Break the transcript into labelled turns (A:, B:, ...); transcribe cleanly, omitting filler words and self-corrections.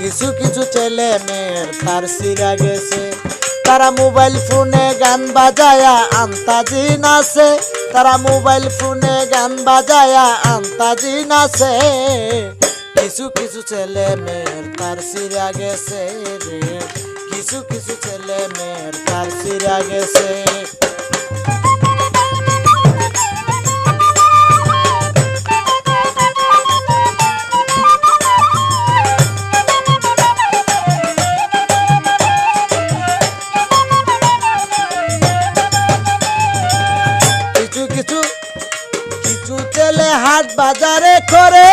A: কিছু কিছু ছেলে মেয়ের তার সিরা গেছে, তারা মোবাইল ফোনে গান বাজায়া আন্তাজি নাচে, তারা মোবাইল ফোনে গান বাজায়া আন্তাজি নাচে। কিছু কিছু ছেলে মেয়ের তার সিরা গেছে রে, কিছু কিছু ছেলে মেয়ের তার সিরা গেছে। কিছু ছেলে হাট বাজারে করে